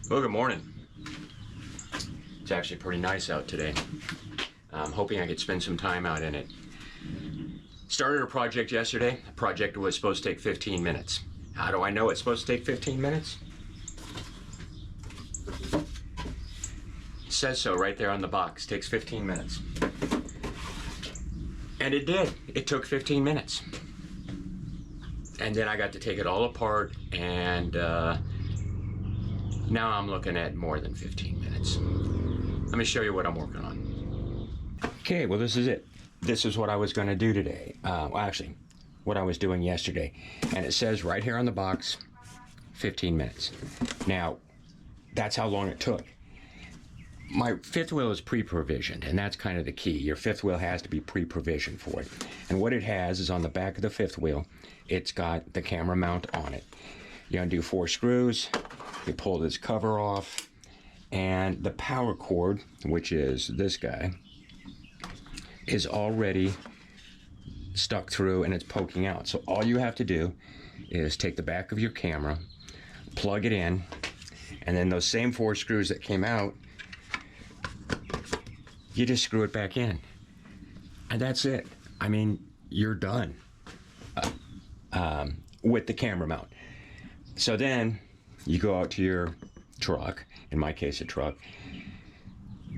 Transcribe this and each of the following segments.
Well, good morning. It's actually pretty nice out today. I'm hoping I could spend some time out in it. Started a project yesterday. The project was supposed to take 15 minutes. How do I know it's supposed to take 15 minutes? It says so right there on the box. Takes 15 minutes. And it did. It took 15 minutes. And then I got to take it all apart, and now I'm looking at more than 15 minutes. Let me show you what I'm working on. Okay, well, this is it. This is what I was going to do today. Well, actually, what I was doing yesterday. And it says right here on the box, 15 minutes. Now, that's how long it took. My fifth wheel is pre-provisioned, and that's kind of the key. Your fifth wheel has to be pre-provisioned for it. And what it has is on the back of the fifth wheel, it's got the camera mount on it. You undo 4 screws, you pull this cover off, and the power cord, which is this guy, is already stuck through and it's poking out. So all you have to do is take the back of your camera, plug it in, and then those same 4 screws that came out, you just screw it back in. And that's it. I mean, you're done with the camera mount. So then you go out to your truck, in my case a truck,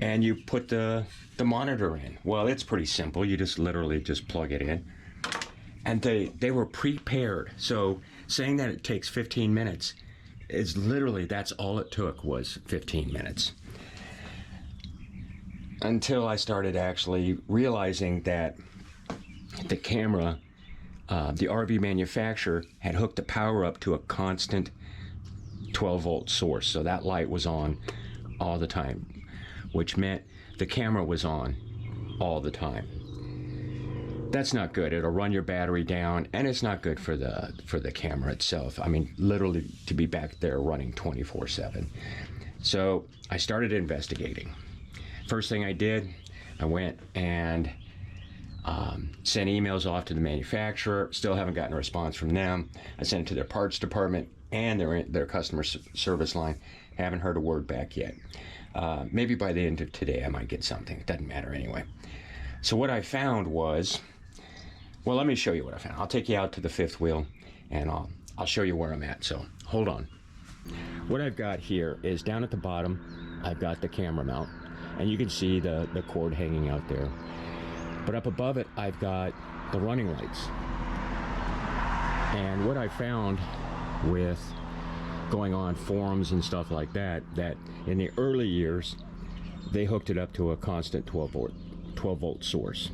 and you put the monitor in. Well, it's pretty simple. You just literally just plug it in. And they were prepared. So saying that it takes 15 minutes is literally, that's all it took was 15 minutes. Until I started actually realizing that the camera, the RV manufacturer had hooked the power up to a constant 12-volt source. So that light was on all the time, which meant the camera was on all the time. That's not good. It'll run your battery down, and it's not good for the camera itself. I mean, literally to be back there running 24/7. So I started investigating. First thing I did, I went and sent emails off to the manufacturer. Still haven't gotten a response from them. I sent it to their parts department and their customer service line. Haven't heard a word back yet. Maybe by the end of today I might get something. It doesn't matter anyway. So what I found was, well, let me show you what I found. I'll take you out to the fifth wheel and I'll show you where I'm at. So hold on. What I've got here is down at the bottom, I've got the camera mount. And you can see the cord hanging out there. But up above it, I've got the running lights. And what I found with going on forums and stuff like that in the early years, they hooked it up to a constant 12-volt source.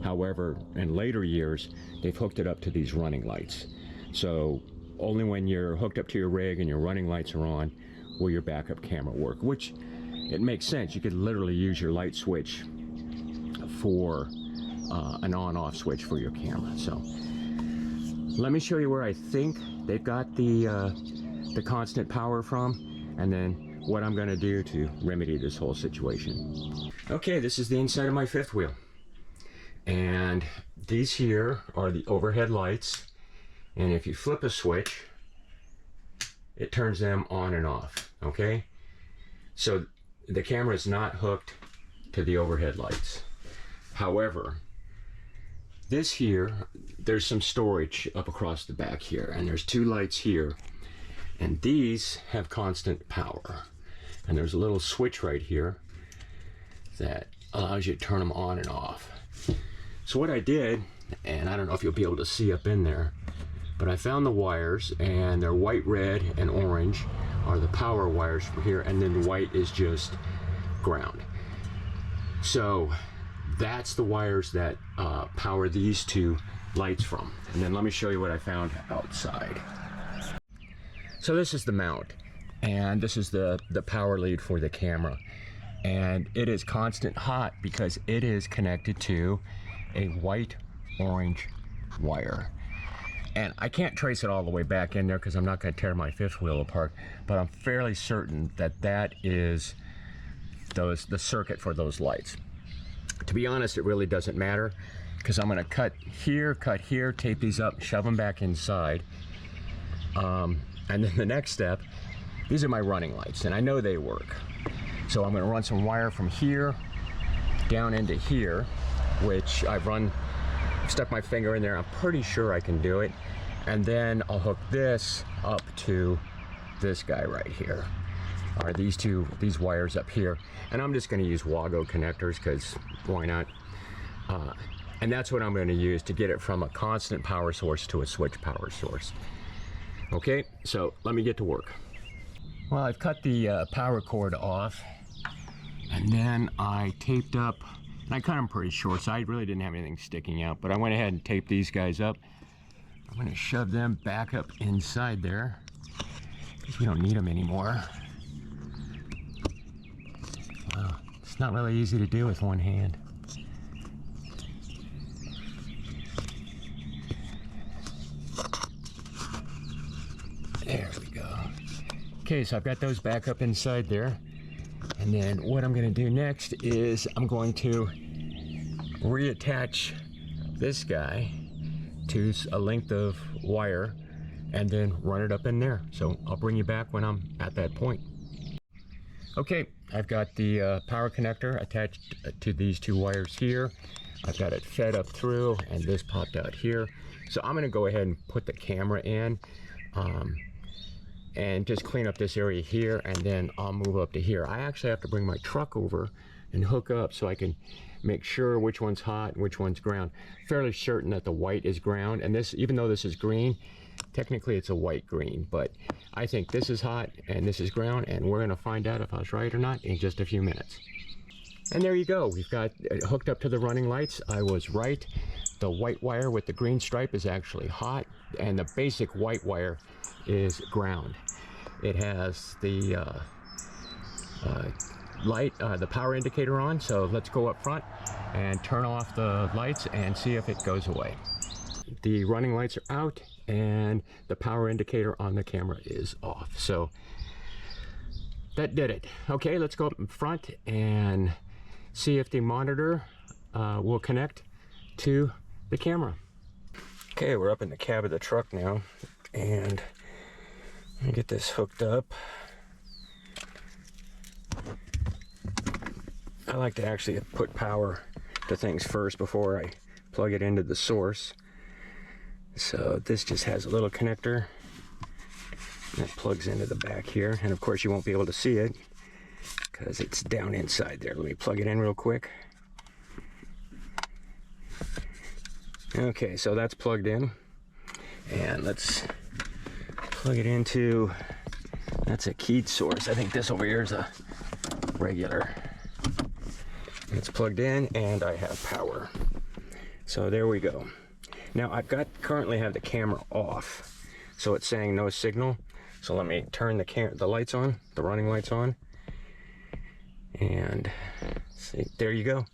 However, in later years, they've hooked it up to these running lights. So only when you're hooked up to your rig and your running lights are on will your backup camera work, which it makes sense. You could literally use your light switch for an on-off switch for your camera. So let me show you where I think they've got the constant power from, and then what I'm going to do to remedy this whole situation. Okay, this is the inside of my fifth wheel, and these here are the overhead lights, and if you flip a switch, it turns them on and off. Okay, so the camera is not hooked to the overhead lights. However, this here, there's some storage up across the back here, and there's 2 lights here, and these have constant power. And there's a little switch right here that allows you to turn them on and off. So what I did, and I don't know if you'll be able to see up in there, but I found the wires, and they're white, red, and orange are the power wires for here, and then white is just ground. So that's the wires that power these 2 lights from. And then let me show you what I found outside. So this is the mount, and this is the power lead for the camera, and it is constant hot because it is connected to a white orange wire. And I can't trace it all the way back in there because I'm not going to tear my fifth wheel apart, but I'm fairly certain that that is the circuit for those lights. To be honest, it really doesn't matter because I'm going to cut here, tape these up, shove them back inside. And then the next step these are my running lights, and I know they work. So I'm going to run some wire from here down into here, which I've stuck my finger in there. I'm pretty sure I can do it. And then I'll hook this up to this guy right here, or these wires up here. And I'm just going to use Wago connectors, because why not? And that's what I'm going to use to get it from a constant power source to a switch power source. Okay, so let me get to work. Well, I've cut the power cord off, and then I taped up, and I cut them pretty short, so I really didn't have anything sticking out, but I went ahead and taped these guys up. I'm going to shove them back up inside there, because we don't need them anymore. Well, it's not really easy to do with one hand. There we go. Okay, so I've got those back up inside there. And then what I'm going to do next is I'm going to reattach this guy to a length of wire and then run it up in there. So I'll bring you back when I'm at that point. Okay, I've got the power connector attached to these two wires here. I've got it fed up through, and this popped out here. So I'm going to go ahead and put the camera in. And just clean up this area here, and then I'll move up to here. I actually have to bring my truck over and hook up so I can make sure which one's hot and which one's ground. Fairly certain that the white is ground, and this, even though this is green, technically it's a white green, but I think this is hot and this is ground, and we're going to find out if I was right or not in just a few minutes. And there you go. We've got it hooked up to the running lights. I was right. The white wire with the green stripe is actually hot, and the basic white wire is ground. It has the light, the power indicator on, so let's go up front and turn off the lights and see if it goes away. The running lights are out and the power indicator on the camera is off. So that did it. Okay, let's go up in front and see if the monitor will connect to the camera. Okay, we're up in the cab of the truck now, and let me get this hooked up. I like to actually put power to things first before I plug it into the source. So this just has a little connector that plugs into the back here, and of course you won't be able to see it because it's down inside there. Let me plug it in real quick. Okay, so that's plugged in, and let's plug it into, that's a keyed source. I think this over here is a regular. It's plugged in and I have power. So there we go. Now I've currently have the camera off, so it's saying no signal. So let me turn the lights on, the running lights on, and see, there you go.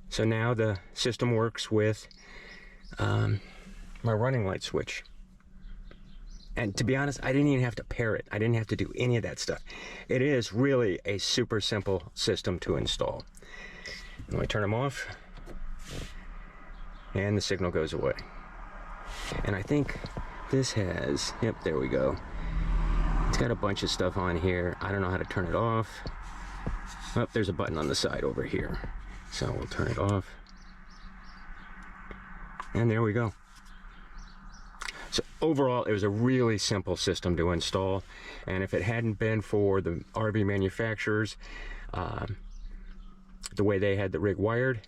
So now the system works with my running light switch. And to be honest, I didn't even have to pair it. I didn't have to do any of that stuff. It is really a super simple system to install. Let me turn them off, and the signal goes away. And I think this has, yep, there we go. It's got a bunch of stuff on here. I don't know how to turn it off. Oh, there's a button on the side over here. So we'll turn it off. And there we go. So overall, it was a really simple system to install. And if it hadn't been for the RV manufacturers, the way they had the rig wired,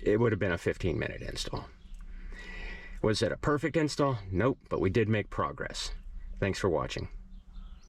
it would have been a 15-minute install. Was it a perfect install? Nope, but we did make progress. Thanks for watching.